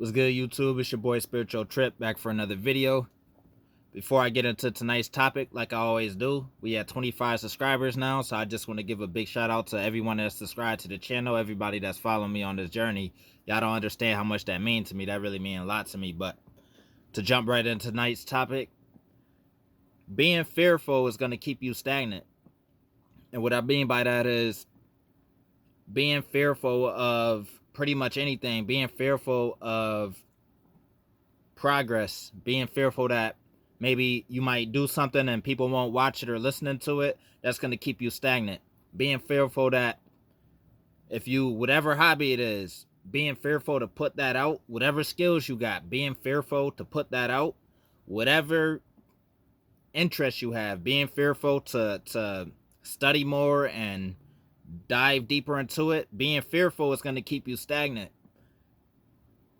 What's good, YouTube? It's your boy Spiritual Trip back for another video. Before I get into tonight's topic, like I always do, we have 25 subscribers now, so I just want to give a big shout out to everyone that's subscribed to the channel, everybody that's following me on this journey. Y'all don't understand how much that means to me. That really means a lot to me. But to jump right into tonight's topic, being fearful is going to keep you stagnant. And what I mean by that is being fearful of pretty much anything, being fearful of progress, being fearful that maybe you might do something and people won't watch it or listening to it. That's going to keep you stagnant. Being fearful that if you, whatever hobby it is, being fearful to put that out, whatever skills you got, being fearful to put that out, whatever interest you have, being fearful to study more and dive deeper into it, being fearful is going to keep you stagnant.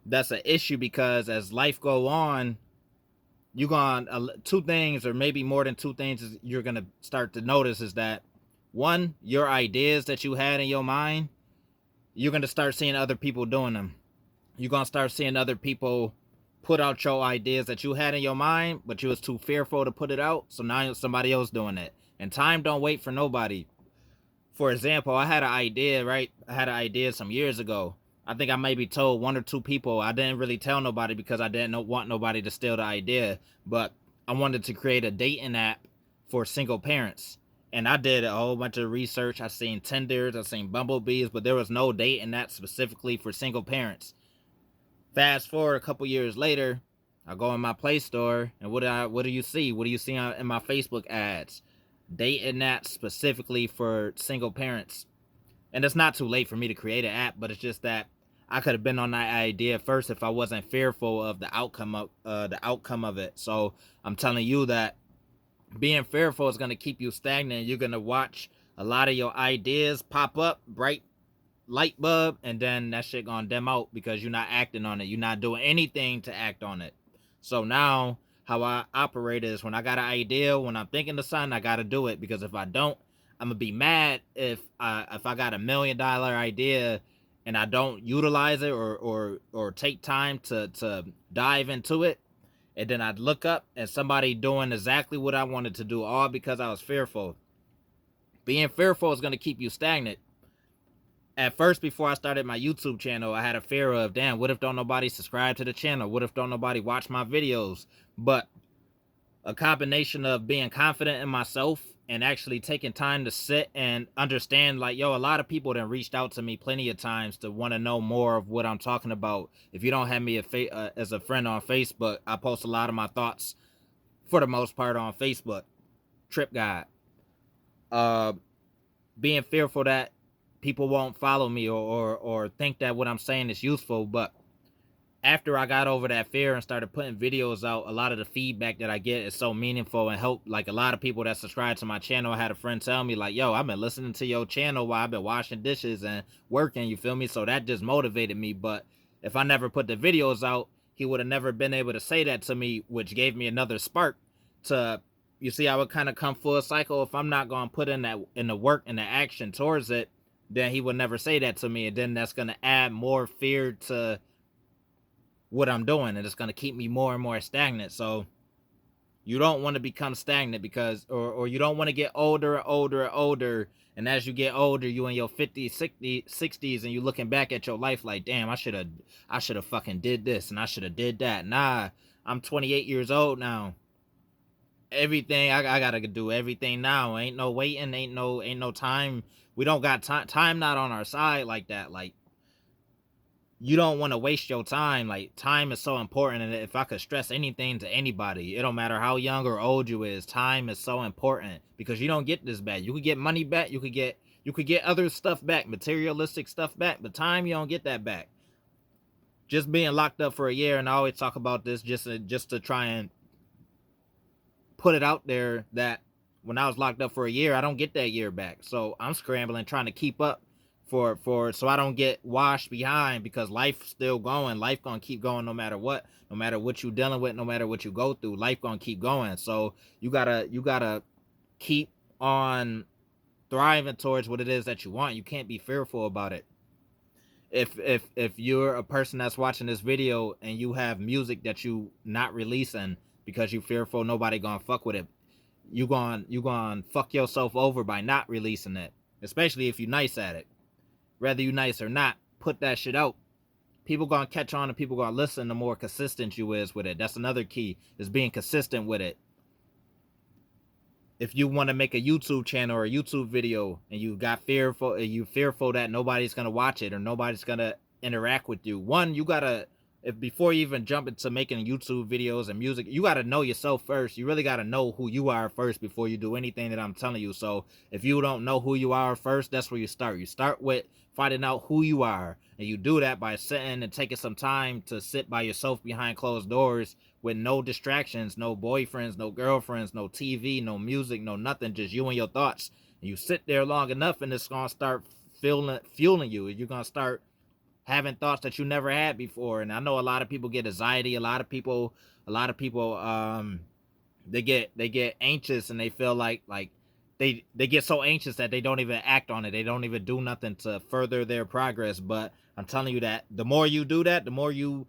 That's an issue because as life go on, you're going two things, or maybe more than two things, you're going to start to notice is that one, your ideas that you had in your mind, you're going to start seeing other people doing them. You're going to start seeing other people put out your ideas that you had in your mind, but you was too fearful to put it out. So now somebody else doing it. And time don't wait for nobody. For example, I had an idea, right? I had an idea some years ago. I think I maybe told one or two people. I didn't really tell nobody because I didn't want nobody to steal the idea. But I wanted to create a dating app for single parents. And I did a whole bunch of research. I seen Tinders, I seen Bumblebees, but there was no dating app specifically for single parents. Fast forward a couple years later, I go in my Play Store, and what do you see? What do you see in my Facebook ads? Dating apps specifically for single parents. And it's not too late for me to create an app, but it's just that I could have been on that idea first if I wasn't fearful of the outcome of it. So I'm telling you that being fearful is going to keep you stagnant. You're going to watch a lot of your ideas pop up, bright light bulb, and then that shit gonna dim out because you're not acting on it. You're not doing anything to act on it. So now how I operate is when I got an idea, when I'm thinking of something, I gotta do it, because if I don't, I'm gonna be mad if I got $1 million idea and I don't utilize it or take time to dive into it, and then I'd look up and somebody doing exactly what I wanted to do, all because I was fearful. Being fearful is gonna keep you stagnant. At first, before I started my YouTube channel, I had a fear of, damn, what if don't nobody subscribe to the channel? What if don't nobody watch my videos? But a combination of being confident in myself and actually taking time to sit and understand, like, yo, a lot of people that reached out to me plenty of times to want to know more of what I'm talking about. If you don't have me as a friend on Facebook, I post a lot of my thoughts for the most part on Facebook. Trip Guide. Being fearful that people won't follow me or think that what I'm saying is useful. But after I got over that fear and started putting videos out, a lot of the feedback that I get is so meaningful and help. Like a lot of people that subscribe to my channel, I had a friend tell me like, yo, I've been listening to your channel while I've been washing dishes and working, you feel me? So that just motivated me. But if I never put the videos out, he would have never been able to say that to me, which gave me another spark to, you see, I would kind of come full cycle. If I'm not going to put in the work and the action towards it, then he would never say that to me. And then that's going to add more fear to what I'm doing. And it's going to keep me more and more stagnant. So you don't want to become stagnant because, or you don't want to get older and older and older. And as you get older, you in your 50s, 60s, and you looking back at your life like, damn, I should have fucking did this and I should have did that. Nah, I'm 28 years old now. Everything I gotta do everything now. Ain't no waiting, ain't no time. We don't got time not on our side like that. Like, you don't want to waste your time. Like, time is so important, and if I could stress anything to anybody, it don't matter how young or old you is, time is so important, because you don't get this back. You could get money back, you could get other stuff back, materialistic stuff back, but time, you don't get that back. Just being locked up for a year, and I always talk about this just to try and put it out there, that when I was locked up for a year, I don't get that year back. So I'm scrambling, trying to keep up so I don't get washed behind, because life's still going. Life gonna keep going no matter what you dealing with, no matter what you go through, life gonna keep going. So you gotta keep on thriving towards what it is that you want. You can't be fearful about it. If you're a person that's watching this video and you have music that you not releasing because you fearful nobody gonna fuck with it, you gonna fuck yourself over by not releasing it. Especially if you nice at it. Whether you nice or not, put that shit out. People gonna catch on and people gonna listen the more consistent you is with it. That's another key, is being consistent with it. If you want to make a YouTube channel or a YouTube video and you fearful that nobody's gonna watch it or nobody's gonna interact with you, one, you gotta, if before you even jump into making YouTube videos and music, you gotta know yourself first. You really gotta know who you are first before you do anything that I'm telling you. So if you don't know who you are first, that's where you start. You start with finding out who you are, and you do that by sitting and taking some time to sit by yourself behind closed doors with no distractions, no boyfriends, no girlfriends, no TV, no music, no nothing, just you and your thoughts. And you sit there long enough and it's gonna start fueling you. You're gonna start having thoughts that you never had before. And I know a lot of people get anxiety. A lot of people they get anxious, and they feel like they get so anxious that they don't even act on it. They don't even do nothing to further their progress. But I'm telling you that the more you do that, the more you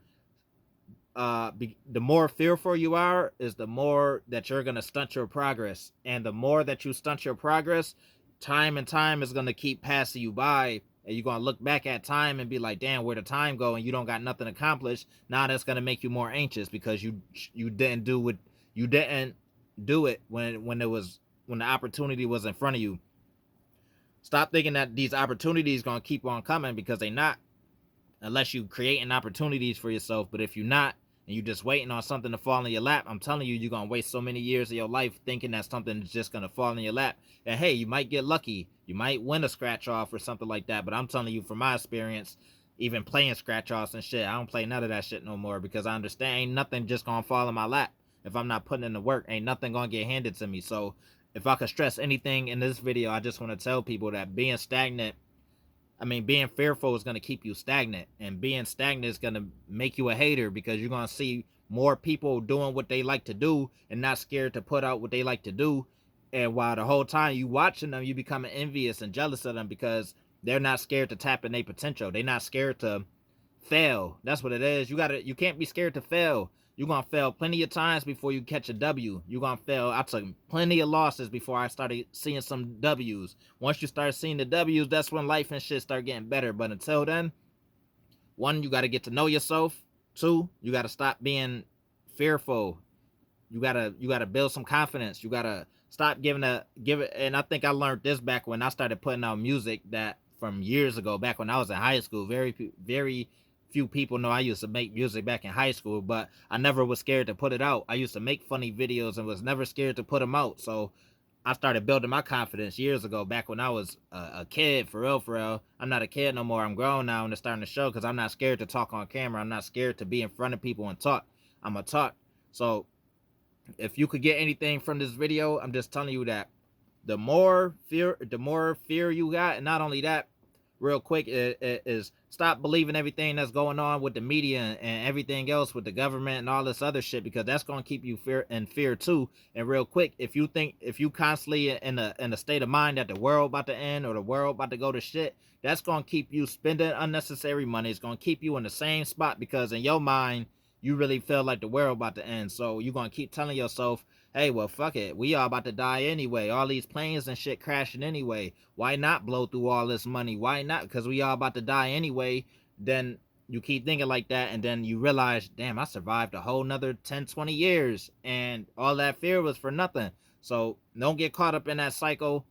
the more fearful you are, is the more that you're going to stunt your progress. And the more that you stunt your progress, time and time is going to keep passing you by, and you're going to look back at time and be like, damn, where the time go, and you don't got nothing accomplished. Now that's going to make you more anxious because you didn't do what you didn't do it when the opportunity was in front of you. Stop thinking that these opportunities going to keep on coming, because they not, unless you creating opportunities for yourself. But if you're not, and you're just waiting on something to fall in your lap, I'm telling you, you're going to waste so many years of your life thinking that something is just going to fall in your lap. And hey, you might get lucky. You might win a scratch off or something like that. But I'm telling you, from my experience, even playing scratch offs and shit, I don't play none of that shit no more, because I understand ain't nothing just going to fall in my lap. If I'm not putting in the work, ain't nothing going to get handed to me. So if I could stress anything in this video, I just want to tell people that being fearful is going to keep you stagnant, and being stagnant is going to make you a hater, because you're going to see more people doing what they like to do and not scared to put out what they like to do. And while the whole time you watching them, you becoming envious and jealous of them, because they're not scared to tap in their potential. They're not scared to fail. That's what it is. You can't be scared to fail. You're going to fail plenty of times before you catch a W. You're going to fail. I took plenty of losses before I started seeing some W's. Once you start seeing the W's, that's when life and shit start getting better. But until then, one, you got to get to know yourself. Two, you got to stop being fearful. You got to build some confidence. You got to stop giving it. And I think I learned this back when I started putting out music, that from years ago, back when I was in high school. Very few people know I used to make music back in high school, but I never was scared to put it out. I used to make funny videos and was never scared to put them out. So I started building my confidence years ago, back when I was a kid, for real. I'm not a kid no more. I'm grown now, and it's starting to show, because I'm not scared to talk on camera. I'm not scared to be in front of people and talk. I'm a talk. So if you could get anything from this video, I'm just telling you that the more fear you got. And not only that, real quick, is stop believing everything that's going on with the media and everything else with the government and all this other shit, because that's going to keep you fear too. And real quick, if you constantly in a state of mind that the world about to end or the world about to go to shit, that's going to keep you spending unnecessary money. It's going to keep you in the same spot, because in your mind, you really feel like the world about to end. So you're going to keep telling yourself, hey, well, fuck it. We all about to die anyway. All these planes and shit crashing anyway. Why not blow through all this money? Why not? Because we all about to die anyway. Then you keep thinking like that, and then you realize, damn, I survived a whole nother 10, 20 years, and all that fear was for nothing. So don't get caught up in that cycle.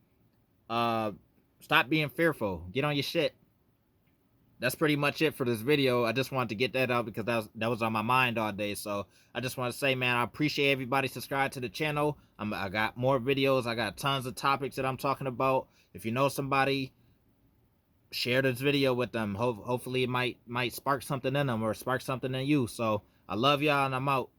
Stop being fearful. Get on your shit. That's pretty much it for this video. I just wanted to get that out because that was on my mind all day. So I just want to say, man, I appreciate everybody subscribe to the channel. I got more videos. I got tons of topics that I'm talking about. If you know somebody, share this video with them. Hopefully it might spark something in them or spark something in you. So I love y'all, and I'm out.